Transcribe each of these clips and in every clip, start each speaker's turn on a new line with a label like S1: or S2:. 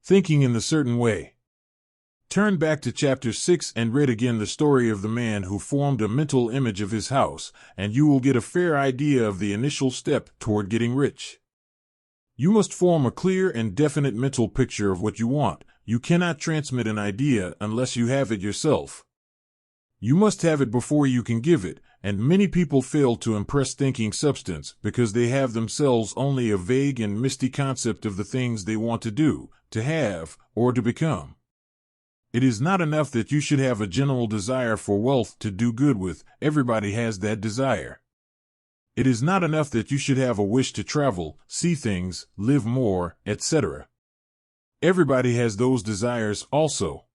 S1: Thinking in the certain way. Turn back to chapter 6 and read again the story of the man who formed a mental image of his house, and you will get a fair idea of the initial step toward getting rich. You must form a clear and definite mental picture of what you want. You cannot transmit an idea unless you have it yourself. You must have it before you can give it, and many people fail to impress thinking substance because they have themselves only a vague and misty concept of the things they want to do, to have, or to become. It is not enough that you should have a general desire for wealth to do good with. Everybody has that desire. It is not enough that you should have a wish to travel, see things, live more, etc. Everybody has those desires also.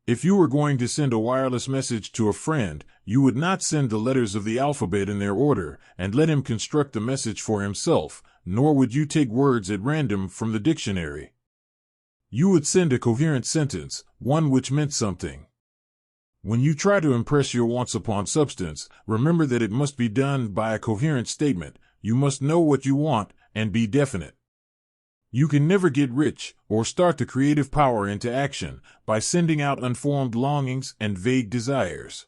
S1: If you were going to send a wireless message to a friend, you would not send the letters of the alphabet in their order and let him construct the message for himself, nor would you take words at random from the dictionary. You would send a coherent sentence, one which meant something. When you try to impress your wants upon substance, remember that it must be done by a coherent statement. You must know what you want and be definite. You can never get rich or start the creative power into action by sending out unformed longings and vague desires.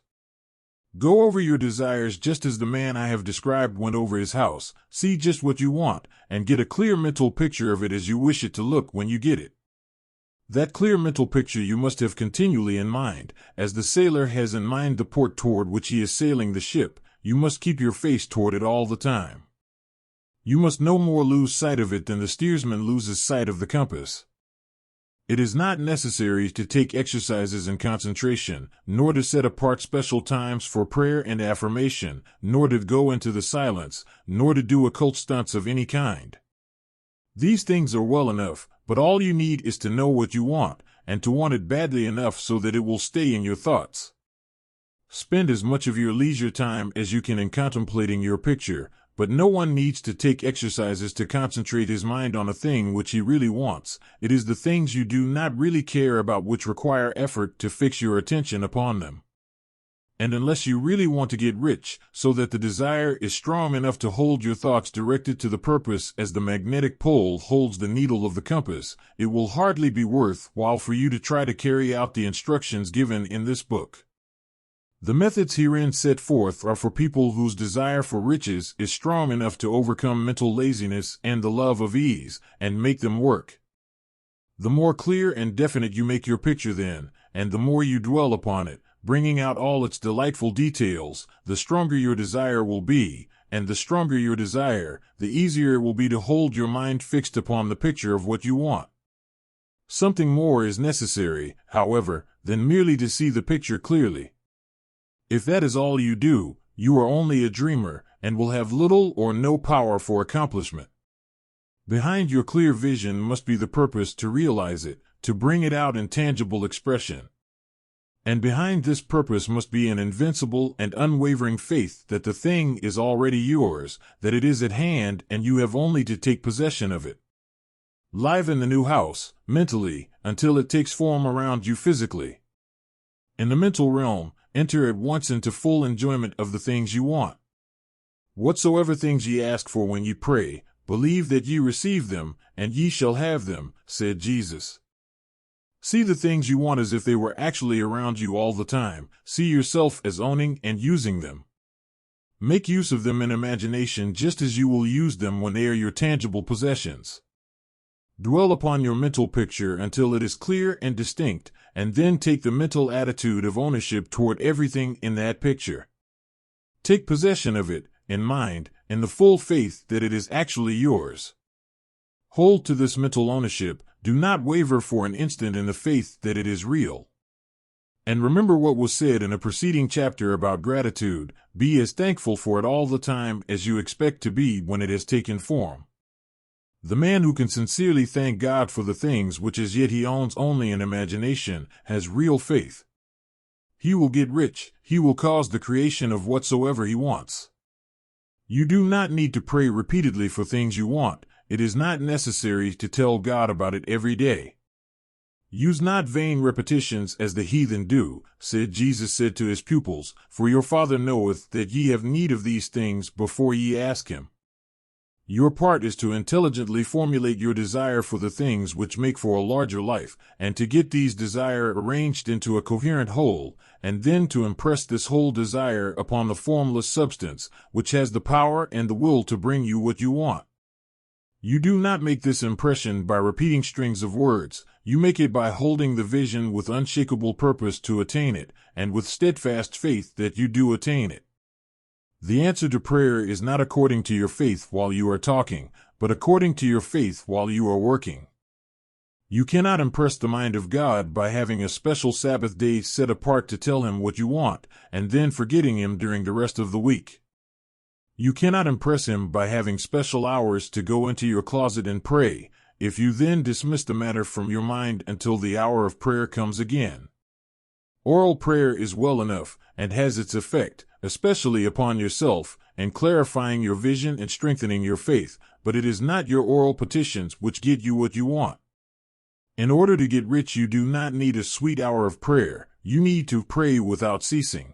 S1: Go over your desires just as the man I have described went over his house. See just what you want and get a clear mental picture of it as you wish it to look when you get it. That clear mental picture you must have continually in mind. As the sailor has in mind the port toward which he is sailing the ship, you must keep your face toward it all the time. You must no more lose sight of it than the steersman loses sight of the compass. It is not necessary to take exercises in concentration, nor to set apart special times for prayer and affirmation, nor to go into the silence, nor to do occult stunts of any kind. These things are well enough, but all you need is to know what you want, and to want it badly enough so that it will stay in your thoughts. Spend as much of your leisure time as you can in contemplating your picture, but no one needs to take exercises to concentrate his mind on a thing which he really wants. It is the things you do not really care about which require effort to fix your attention upon them. And unless you really want to get rich, so that the desire is strong enough to hold your thoughts directed to the purpose as the magnetic pole holds the needle of the compass, it will hardly be worth while for you to try to carry out the instructions given in this book. The methods herein set forth are for people whose desire for riches is strong enough to overcome mental laziness and the love of ease, and make them work. The more clear and definite you make your picture then, and the more you dwell upon it, bringing out all its delightful details, the stronger your desire will be, and the stronger your desire, the easier it will be to hold your mind fixed upon the picture of what you want. Something more is necessary, however, than merely to see the picture clearly. If that is all you do, you are only a dreamer, and will have little or no power for accomplishment. Behind your clear vision must be the purpose to realize it, to bring it out in tangible expression. And behind this purpose must be an invincible and unwavering faith that the thing is already yours, that it is at hand and you have only to take possession of it. Live in the new house, mentally, until it takes form around you physically. In the mental realm, enter at once into full enjoyment of the things you want. Whatsoever things ye ask for when ye pray, believe that ye receive them, and ye shall have them, said Jesus. See the things you want as if they were actually around you all the time. See yourself as owning and using them. Make use of them in imagination just as you will use them when they are your tangible possessions. Dwell upon your mental picture until it is clear and distinct, and then take the mental attitude of ownership toward everything in that picture. Take possession of it, in mind, in the full faith that it is actually yours. Hold to this mental ownership, do not waver for an instant in the faith that it is real. And remember what was said in a preceding chapter about gratitude, be as thankful for it all the time as you expect to be when it has taken form. The man who can sincerely thank God for the things which as yet he owns only in imagination has real faith. He will get rich, he will cause the creation of whatsoever he wants. You do not need to pray repeatedly for things you want. It is not necessary to tell God about it every day. Use not vain repetitions as the heathen do, Jesus said to his pupils, for your Father knoweth that ye have need of these things before ye ask him. Your part is to intelligently formulate your desire for the things which make for a larger life, and to get these desires arranged into a coherent whole, and then to impress this whole desire upon the formless substance, which has the power and the will to bring you what you want. You do not make this impression by repeating strings of words. You make it by holding the vision with unshakable purpose to attain it, and with steadfast faith that you do attain it. The answer to prayer is not according to your faith while you are talking, but according to your faith while you are working. You cannot impress the mind of God by having a special Sabbath day set apart to tell him what you want, and then forgetting him during the rest of the week. You cannot impress him by having special hours to go into your closet and pray, if you then dismiss the matter from your mind until the hour of prayer comes again. Oral prayer is well enough, and has its effect, especially upon yourself, and clarifying your vision and strengthening your faith, but it is not your oral petitions which get you what you want. In order to get rich, you do not need a sweet hour of prayer. You need to pray without ceasing.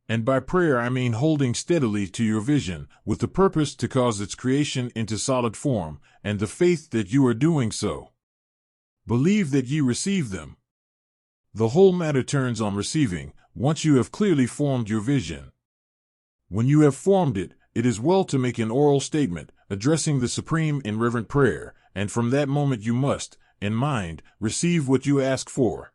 S1: And by prayer I mean holding steadily to your vision, with the purpose to cause its creation into solid form, and the faith that you are doing so. Believe that ye receive them. The whole matter turns on receiving, once you have clearly formed your vision. When you have formed it, it is well to make an oral statement, addressing the Supreme in reverent prayer, and from that moment you must, in mind, receive what you ask for.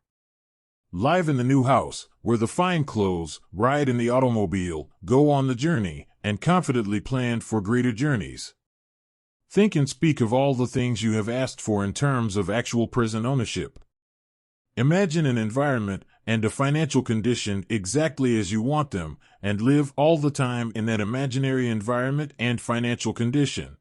S1: Live in the new house, wear the fine clothes, ride in the automobile, go on the journey, and confidently plan for greater journeys. Think and speak of all the things you have asked for in terms of actual present ownership. Imagine an environment and a financial condition exactly as you want them, and live all the time in that imaginary environment and financial condition.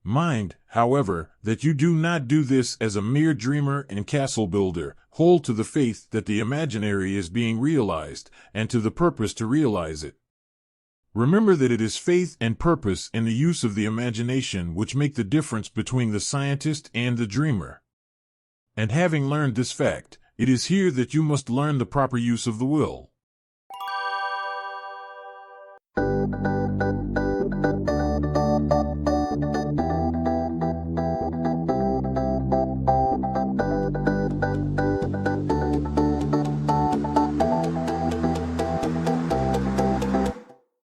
S1: Mind, however, that you do not do this as a mere dreamer and castle builder. Hold to the faith that the imaginary is being realized, and to the purpose to realize it. Remember that it is faith and purpose in the use of the imagination which make the difference between the scientist and the dreamer. And having learned this fact, it is here that you must learn the proper use of the will.